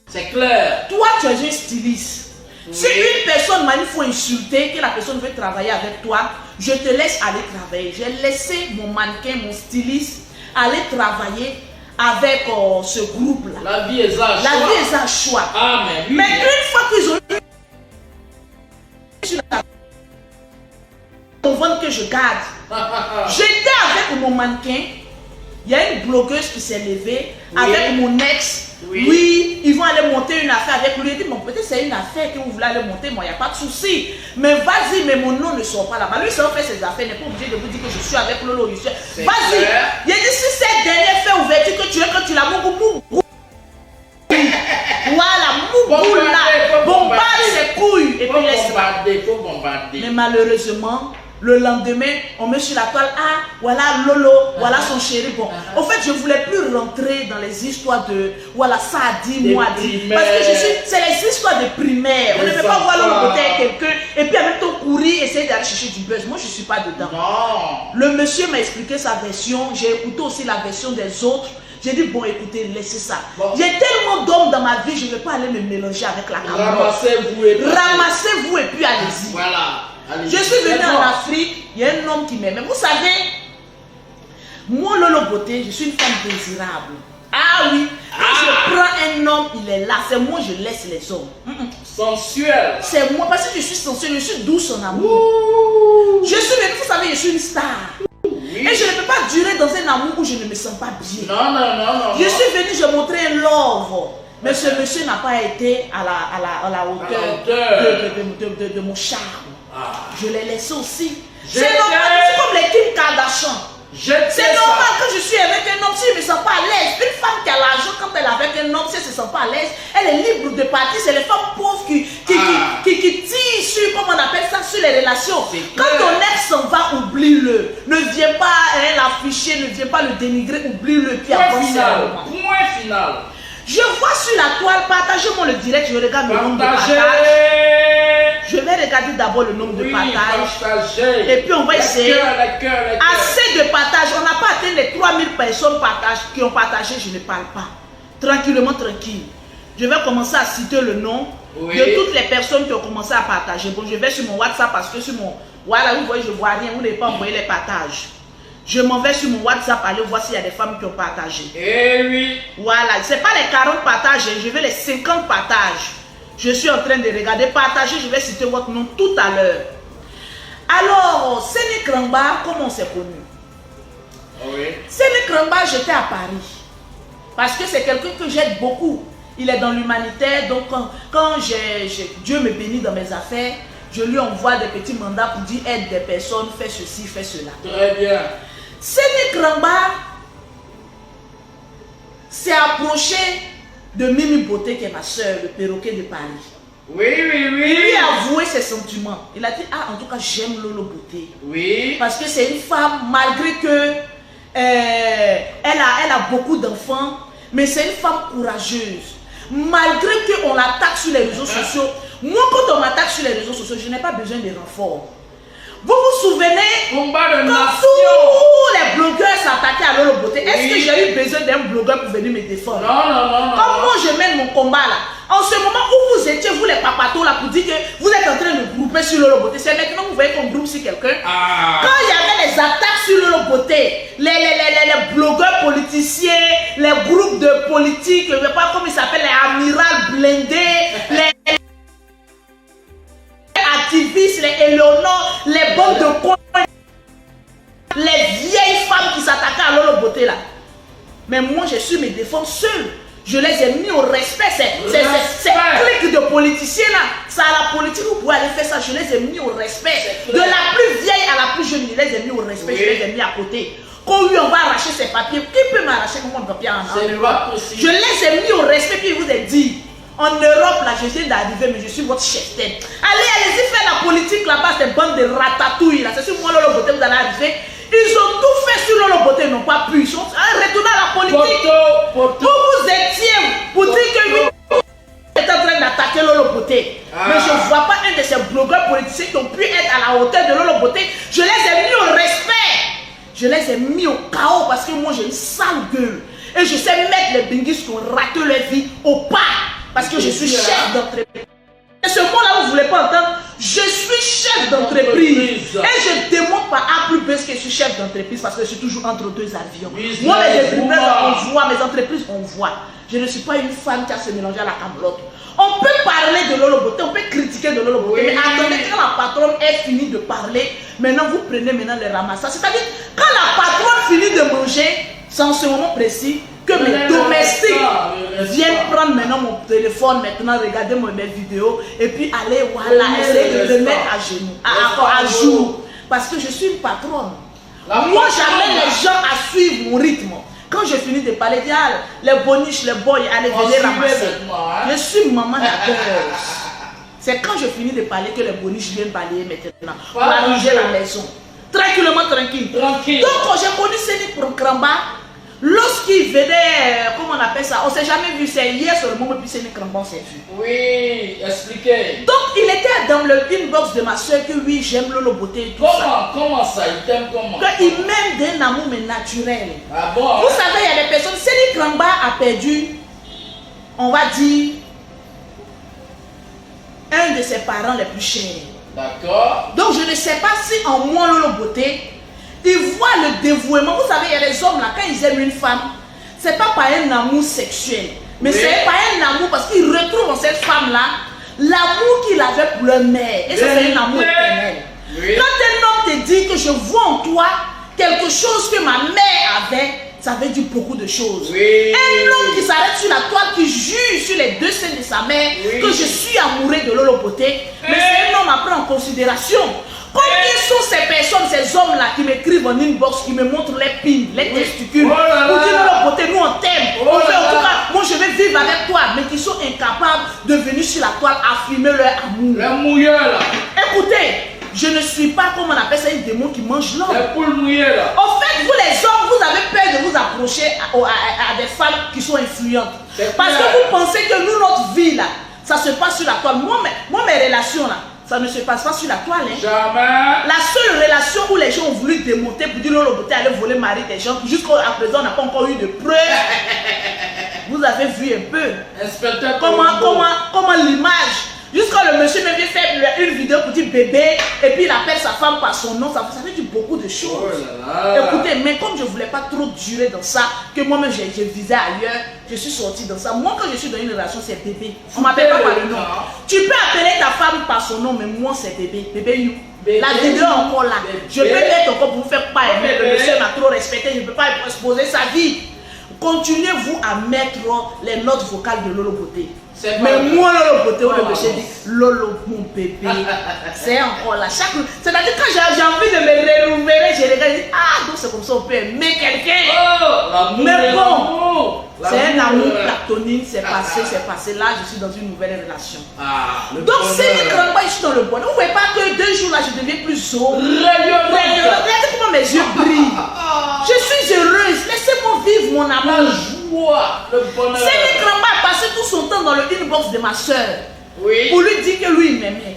C'est clair. Toi, tu es un styliste. Oui. Si une personne m'a une fois insulté, que la personne veut travailler avec toi, je te laisse aller travailler. J'ai laissé mon mannequin, mon styliste, aller travailler avec ce groupe-là. La vie est à choix. La vie est à choix. Amen. Oui. Mais une fois qu'ils ont eu on vend que je garde. J'étais avec mon mannequin. Il y a une blogueuse qui s'est levée avec mon ex. Oui, ils vont aller monter une affaire avec lui. Il dit, bon, peut-être c'est une affaire que vous voulez aller monter, moi, il n'y a pas de souci. Mais vas-y, mais mon nom ne sort pas là-bas. Lui, ça fait ses affaires, il n'est pas obligé de vous dire que je suis avec Lolo. Vas-y. Il a dit, si cette dernière fait ouverture que tu es, que tu l'as mou. Voilà, mou là. Bombarde ses couilles. Et puis laisse. Faut bombarder. Mais malheureusement, le lendemain, on met sur la toile, ah, voilà Lolo, voilà son chéri. Bon, en fait, je ne voulais plus rentrer dans les histoires de, voilà, ça a dit, moi a dit. Parce que c'est les histoires de primaire. On ne peut pas voir Lolo côté avec quelqu'un et puis avec ton courir, essayer d'aller chercher du buzz. Moi, je ne suis pas dedans. Non. Le monsieur m'a expliqué sa version, j'ai écouté aussi la version des autres. J'ai dit, bon, écoutez, laissez ça. Bon. J'ai tellement d'hommes dans ma vie, je ne vais pas aller me mélanger avec la caméra. Ramassez-vous et puis allez-y. Voilà. Je suis venu en Afrique, il y a un homme qui m'aime. Vous savez, moi, Lolo Beauté, je suis une femme désirable. Ah oui, quand je prends un homme, il est là. C'est moi, je laisse les hommes. Sensuel. C'est moi, parce que je suis sensuelle, je suis douce en amour. Je suis venue, vous savez, je suis une star. Oui. Et je ne peux pas durer dans un amour où je ne me sens pas bien. Non. Je suis venue, je montrais un love. Mais ce monsieur n'a pas été à la hauteur de mon charme. Je l'ai laissé aussi. C'est normal, c'est comme les Kim Kardashian. C'est normal que je suis avec un homme, si je ne me sens pas à l'aise. Une femme qui a l'argent, quand elle est avec un homme, si elle ne se sent pas à l'aise, elle est libre de partir. C'est les femmes pauvres qui tirent sur, comment on appelle ça, sur les relations. Quand ton ex s'en va, oublie-le. Ne viens pas l'afficher, ne viens pas le dénigrer, oublie-le. Point final. Je vois sur la toile, partagez-moi le direct, je regarde le nombre de partages. Je vais regarder d'abord le nombre de partages. Et puis on va essayer. Assez de partages. On n'a pas atteint les 3000 personnes qui ont partagé, je ne parle pas. Tranquillement, tranquille. Je vais commencer à citer le nom de toutes les personnes qui ont commencé à partager. Bon, je vais sur mon WhatsApp parce que sur mon... Voilà, vous voyez, je ne vois rien. Vous n'avez pas envoyé les partages. Je m'en vais sur mon WhatsApp, aller voir s'il y a des femmes qui ont partagé. Eh oui. Voilà, ce n'est pas les 40 partages, je veux les 50 partages. Je suis en train de regarder, partager, je vais citer votre nom tout à l'heure. Alors, Séné Kramba, comment on s'est connu? Séné Kramba, j'étais à Paris. Parce que c'est quelqu'un que j'aide beaucoup. Il est dans l'humanitaire, donc quand Dieu me bénit dans mes affaires, je lui envoie des petits mandats pour dire aide des personnes, fais ceci, fais cela. Très bien. Séné Kramba s'est approché de Mimi Beauté, qui est ma soeur, le perroquet de Paris. Oui. Il lui a avoué ses sentiments. Il a dit, ah, en tout cas, j'aime Lolo Beauté. Oui. Parce que c'est une femme, malgré que elle a beaucoup d'enfants, mais c'est une femme courageuse. Malgré qu'on l'attaque sur les réseaux sociaux, moi, quand on m'attaque sur les réseaux sociaux, je n'ai pas besoin de renfort. Vous vous souvenez quand tous les blogueurs s'attaquaient à Lolo Beauté, est-ce que j'ai eu besoin d'un blogueur pour venir me défendre? Non. Quand moi je mène mon combat là, en ce moment où vous étiez, vous les papatos là, pour dire que vous êtes en train de grouper sur Lolo Beauté, c'est maintenant que vous voyez qu'on groupe sur quelqu'un. Quand il y avait les attaques sur Lolo Beauté, les blogueurs politiciens, les groupes de politique, je ne sais pas comment ils s'appellent, les amiral blindés, les activistes, les Eleonore, les bandes de cons, les vieilles femmes qui s'attaquaient à Lolo Beauté là. Mais moi je suis mes défenses seule. Je les ai mis au respect. Ces clics de politiciens là, ça à la politique, vous pouvez aller faire ça. Je les ai mis au respect. De la plus vieille à la plus jeune, je les ai mis au respect, je les ai mis à côté. Quand lui on va arracher ses papiers, qui peut m'arracher mon papier en Europe? Je les ai mis au respect, puis je vous ai dit. En Europe, là, je viens d'arriver, mais je suis votre chef-tête. Allez-y faire la politique là-bas, ces bandes de ratatouilles là. C'est sur moi, Lolo Beauté, vous allez arriver. Ils ont tout fait sur Lolo Beauté, ils n'ont pas pu. Ils sont retournés à la politique. Vous étiez pour dire que vous êtes en train d'attaquer Lolo Beauté. Mais je ne vois pas un de ces blogueurs politiciens qui ont pu être à la hauteur de Lolo Beauté. Je les ai mis au respect. Je les ai mis au chaos parce que moi, j'ai une sale gueule. Et je sais mettre les binguis qui ont raté leur vie au pas. parce que je suis chef d'entreprise. Et ce mot-là, vous ne voulez pas entendre. Je suis chef d'entreprise. Et je ne démontre pas A plus B que je suis chef d'entreprise parce que je suis toujours entre deux avions. Moi, mes entreprises, on voit. Mes entreprises, on voit. Je ne suis pas une femme qui a se mélangé à la camelote. On peut parler de Lolo Beauté, on peut critiquer de Lolo Beauté, mais attendez, quand la patronne est finie de parler, maintenant vous prenez les ramassages. C'est-à-dire, quand la patronne finit de manger, c'est en ce moment précis que mes domestiques viennent prendre maintenant mon téléphone, maintenant regarder mes vidéos, et puis aller, voilà, essayer de le mettre à genoux, à jour. Parce que je suis une patronne. Moi, j'amène les gens à suivre mon rythme. Quand je finis de parler, les boniches, les boys, allez venir ramasser. Je suis maman d'abord. C'est quand je finis de parler que les boniches viennent balayer maintenant. Pour arranger la maison. Tranquillement, tranquille. Donc, j'ai connu Séni Kramba. Lorsqu'il venait, comment on appelle ça? On ne s'est jamais vu. C'est hier sur le moment où Séni Kramba s'est vu. Oui, expliquez. Donc, il était dans le inbox de ma soeur que oui, j'aime Lolo Beauté et tout ça. Comment ça? Il t'aime comment? Il m'aime d'un amour mais naturel. Ah bon? Vous savez, il y a des personnes. Séni Kramba a perdu, on va dire, un de ses parents les plus chers. D'accord. Donc, je ne sais pas si en moi, Lolo Beauté, il voit le dévouement. Vous savez, il y a des hommes là, quand ils aiment une femme, c'est pas par un amour sexuel, mais c'est par un amour parce qu'ils retrouvent en cette femme-là l'amour qu'il avait pour leur mère. Et ça, c'est un amour éternel. Quand un homme te dit que je vois en toi quelque chose que ma mère avait, ça veut dire beaucoup de choses. Un homme qui s'arrête sur la toile, qui jure sur les deux seins de sa mère que je suis amoureux de Lolo Beauté, mais c'est un homme à prendre en considération. Combien sont ces personnes, ces hommes-là qui m'écrivent en inbox, qui me montrent les pines, les testicules, pour dire Lolo Beauté, nous on t'aime. En tout cas, moi je vais vivre avec toi, mais qui sont incapables de venir sur la toile affirmer leur amour. Les mouilleurs là. Écoutez, je ne suis pas, comme on appelle ça, une démon qui mange l'homme. Les poules mouillées là. En fait, vous les hommes, vous avez peur de vous approcher à des femmes qui sont influentes. Parce que vous pensez que nous, notre vie là, ça se passe sur la toile. Moi, mes relations là, ça ne se passe pas sur la toile. Hein. Jamais. La seule relation où les gens ont voulu démonter pour dire Lolo Beauté allait voler le mari des gens, jusqu'à présent on n'a pas encore eu de preuves. Vous avez vu un peu comment l'image. Jusqu'à le monsieur me vient faire une vidéo pour dire bébé, et puis il appelle sa femme par son nom, ça veut dire beaucoup de choses. Écoutez, mais comme je ne voulais pas trop durer dans ça, que moi-même j'ai visé ailleurs, je suis sortie dans ça. Moi, quand je suis dans une relation, c'est bébé. On ne m'appelle pas par le nom. Tu peux appeler ta femme par son nom, mais moi c'est bébé. Bébé you. La vidéo est encore là. Je peux être encore pour vous faire pas aimer. Le monsieur m'a trop respecté, je ne peux pas exposer sa vie. Continuez-vous à mettre les notes vocales de Lolo Beauté. Mais moi, Lolo Beauté, où le monsieur dit Lolo, mon bébé, c'est encore là. C'est-à-dire, quand j'ai envie de me renouveler, je regarde et dis ah, donc c'est comme ça, on peut aimer quelqu'un. Mais bon, c'est un amour platonique, c'est passé. Là, je suis dans une nouvelle relation. Donc, c'est quand je suis dans le bonheur. Vous ne voyez pas que 2 jours là, je deviens plus haut. Regardez comment mes yeux brillent. Je suis heureuse. Laissez-moi vivre mon amour. Le bonheur. Séni Kramba a passé tout son temps dans le inbox de ma soeur pour lui dire que lui il m'aimait,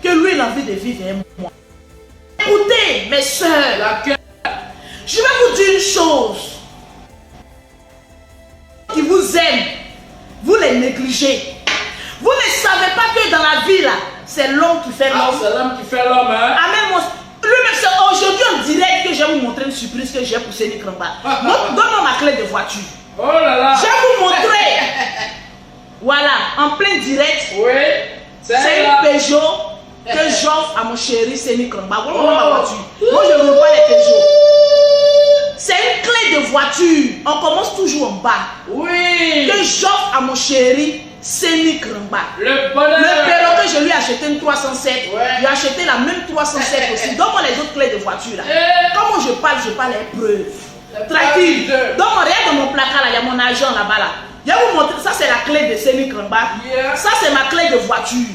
que lui il a envie de vivre avec moi. Écoutez mes soeurs, je vais vous dire une chose. Qui vous aiment, vous les négligez. Vous ne savez pas que dans la vie là, c'est l'homme qui fait l'homme. C'est l'homme qui fait l'homme, hein. Lui-même, c'est aujourd'hui en direct que je vais vous montrer une surprise que j'ai pour Séni Kramba. Donne-moi ma clé de voiture. Oh là là. Je vais vous montrer. Voilà, en plein direct. Oui. C'est une Peugeot que j'offre à mon chéri Séni Kramba. Voilà ma voiture. Moi, je ne roule pas les Peugeot. C'est une clé de voiture. On commence toujours en bas. Oui. Que j'offre à mon chéri Séni Kramba. Le bonheur. Le perroquet, je lui ai acheté une 307. J'ai acheté la même 307 aussi. Donne-moi les autres clés de voiture là. Comment je parle à preuve. Tranquille. Donc, regarde dans mon placard là, il y a mon argent là-bas là. Je vais vous montrer, ça c'est la clé de Séni Kramba. Ça c'est ma clé de voiture.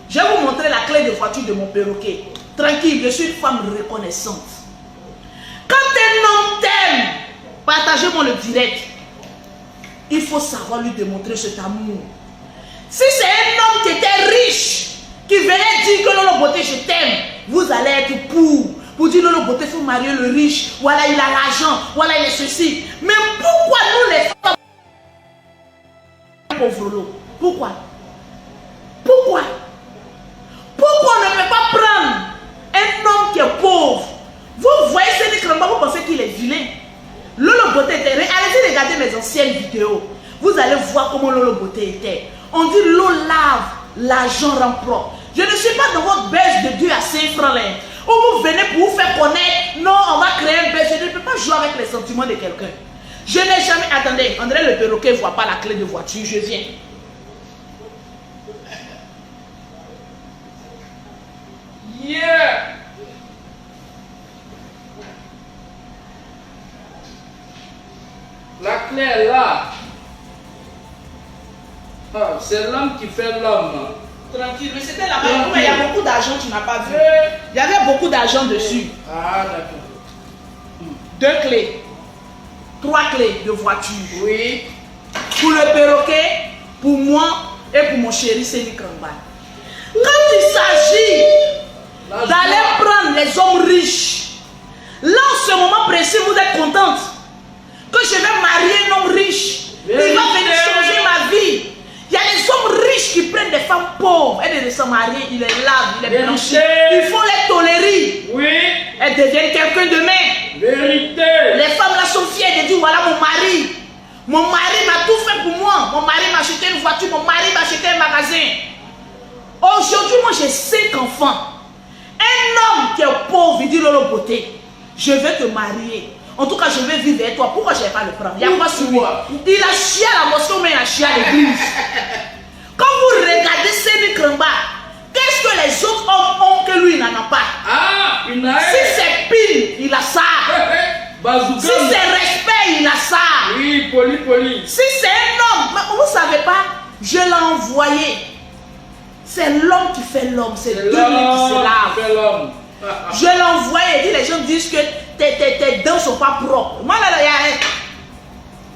Je vais vous montrer la clé de voiture de mon perroquet. Tranquille, je suis une femme reconnaissante. Quand un homme t'aime, partagez-moi le direct. Il faut savoir lui démontrer cet amour. Si c'est un homme qui était riche, qui venait dire que Lolo Beauté je t'aime, vous allez être pour dire Lolo Beauté, il faut marier le riche, voilà il a l'argent, voilà il est ceci. Mais pourquoi nous les femmes pauvres l'eau? Pourquoi? Pourquoi? Pourquoi on ne peut pas prendre un homme qui est pauvre? Vous voyez Séni Kramba, vous pensez qu'il est vilain. Lolo Beauté était... Allez-y regarder mes anciennes vidéos. Vous allez voir comment Lolo Beauté était. On dit l'eau lave, l'argent rend propre. Je ne suis pas dans votre baisse de Dieu à 5 francs là. Où vous venez pour vous faire connaître. Non, on va créer un baisse. Je ne peux pas jouer avec les sentiments de quelqu'un. Je n'ai jamais... Attendez, André le perroquet ne voit pas la clé de voiture. Je viens. Yeah. La clé est là. Ah, c'est l'homme qui fait l'homme. Tranquille, mais c'était là-bas. Il y a beaucoup d'argent, tu n'as pas vu. Il y avait beaucoup d'argent dessus. Ah, d'accord. 2 clés. 3 clés de voiture. Oui. Pour le perroquet, pour moi et pour mon chéri Séni Kramba. Quand il s'agit d'aller prendre les hommes riches, là en ce moment précis, vous êtes contente que je vais marier un homme riche. Il va venir changer ma vie. Il y a des hommes riches qui prennent des femmes pauvres. Elles ne sont mariées, ils les lavent, ils les blanchissent. Il faut les tolérer. Oui. Elles deviennent quelqu'un demain. Vérité. Les femmes là sont fières de dire voilà mon mari. Mon mari m'a tout fait pour moi. Mon mari m'a acheté une voiture, mon mari m'a acheté un magasin. Aujourd'hui, moi j'ai 5 enfants. Un homme qui est pauvre, il dit Lolo Beauté, je vais te marier. En tout cas, je vais vivre avec toi. Pourquoi je ne vais pas le prendre? Il y a quoi sur moi? Il a chié à la mosquée, mais il a chié à l'église. Quand vous regardez Séni Kramba, qu'est-ce que les autres hommes ont que lui, il n'en a pas? Ah, il n'a Si c'est pile, il a ça. Bazooka. Si c'est respect, il a ça. Oui, poli. Si c'est un homme, mais vous ne savez pas, je l'ai envoyé. C'est l'homme qui fait l'homme, c'est Dieu qui se lave. Fait l'homme. Je l'ai envoyé, les gens disent que tes dents ne sont pas propres. Moi, là,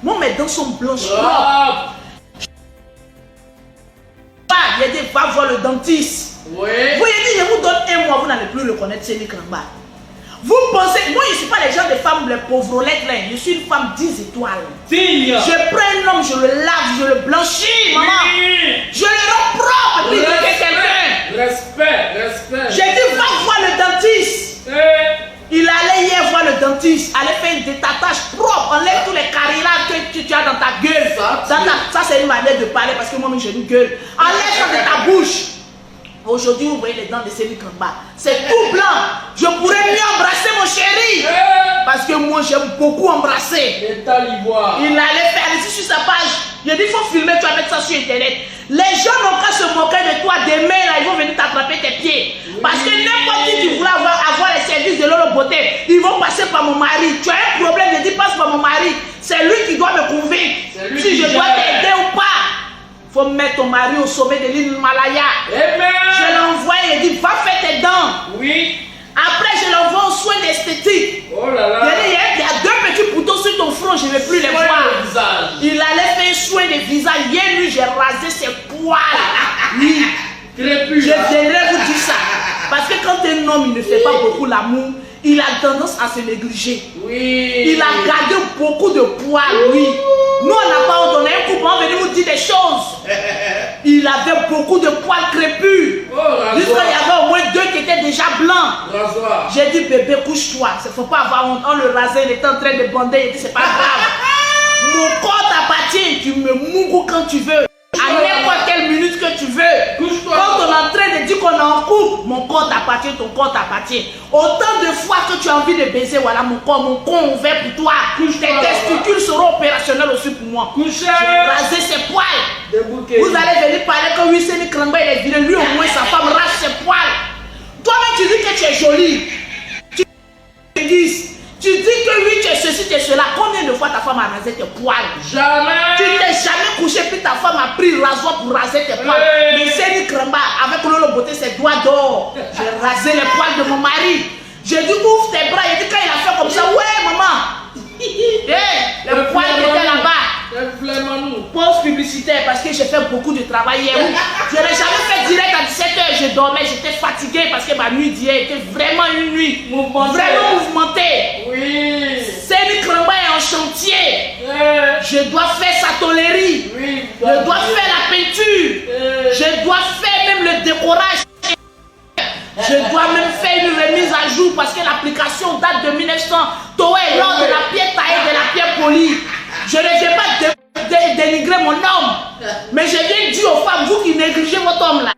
moi mes dents sont blanches, propres. Il a dit, va voir le dentiste. Oui. Vous avez dit, je vous donne 1 mois, vous n'allez plus le connaître, Séni Kramba. Vous pensez, moi je ne suis pas les gens des femmes, les pauvrolettes là, je suis une femme 10 étoiles. Digne. Je prends un homme, je le lave, je le blanchis, maman. Oui. Je le rends propre et puis je fais quelqu'un. Respect. J'ai dit, va voir le dentiste. Il allait hier voir le dentiste, allait faire une détattage propre, enlève tous les carrières que tu as dans ta gueule. Ça c'est une manière de parler parce que moi j'ai une gueule. Enlève ça de ta bouche. Aujourd'hui, vous voyez les dents de Séni Kramba. C'est tout blanc. Je pourrais mieux embrasser mon chéri. Parce que moi, j'aime beaucoup embrasser. L'état l'ivoire. Il allait faire ici sur sa page. Il a dit, il faut filmer, tu vas mettre ça sur Internet. Les gens n'ont qu'à se moquer de toi. Demain, là, ils vont venir t'attraper tes pieds. Parce que n'importe qui voulait avoir les services de Lolo Beauté, ils vont passer par mon mari. Tu as un problème, je dis, passe par mon mari. C'est lui qui doit me convaincre si je dois t'aider ou pas. Il faut mettre ton mari au sommet de l'île Malaya. Amen. Je l'ai envoyé, il dit, va faire tes dents. Oui. Après, je l'envoie aux soins d'esthétique. Oh là là. Il y a 2 petits boutons sur ton front, je ne vais plus les voir. Il allait faire un soin de visage. Hier, lui, j'ai rasé ses poils. Oui. Crépus. Je viendrai vous dire ça. Parce que quand un homme il ne fait pas beaucoup l'amour, il a tendance à se négliger. Oui. Il a gardé beaucoup de poils, oui. Nous, on n'a pas ordonné un couple, on venait nous dire des choses. Il avait beaucoup de poils crépus. Oh, Jusqu'à il y avait au moins 2 qui étaient déjà blancs. Rasoir. J'ai dit, bébé, couche-toi. Il ne faut pas avoir honte. On le rasait, il était en train de bander. Il dit, c'est pas grave. Mon corps t'appartient. Tu me mougou quand tu veux. À n'importe quelle minute que tu veux. Couche-toi. Quand on est en train de dire qu'on est en couple, mon corps t'appartient, ton corps t'appartient. Autant de fois que tu as envie de baiser, voilà mon corps ouvert pour toi. Couche-toi. Tes testicules seront opérationnels aussi pour moi. Couchez. J'ai rasé ses poils. Débouquez. Vous allez venir parler que oui, Séni Kramba, il est viré. Lui, au moins, sa femme rase ses poils. Toi-même, tu dis que tu es jolie. Tu dis que oui, tu es ceci, tu es cela. Combien de fois ta femme a rasé tes poils? Jamais. Tu t'es jamais couché, puis ta femme a pris le rasoir pour raser tes poils. Mais Séni Kramba, avec Lolo Beauté, ses doigts d'or. J'ai rasé les poils de mon mari. J'ai dit, ouvre tes bras. Il dit, quand il a fait comme ça, ouais, maman. Les poils qui étaient là-bas. Pause publicitaire parce que j'ai fait beaucoup de travail hier. Je n'ai jamais fait direct à 17h. Je dormais, j'étais fatigué parce que ma nuit d'hier était vraiment une nuit vraiment mouvementée. Oui. Séni Kramba est en chantier. Je dois faire sa tôlerie. Oui. Je dois faire la peinture. Je dois faire même le décorage. Je dois même faire une remise à jour parce que l'application date de 1900. Toé, lors de la pierre taillée, de la pierre polie. Je ne vais pas dénigrer mon homme. Mais je viens dire aux femmes, vous qui négligez votre homme là,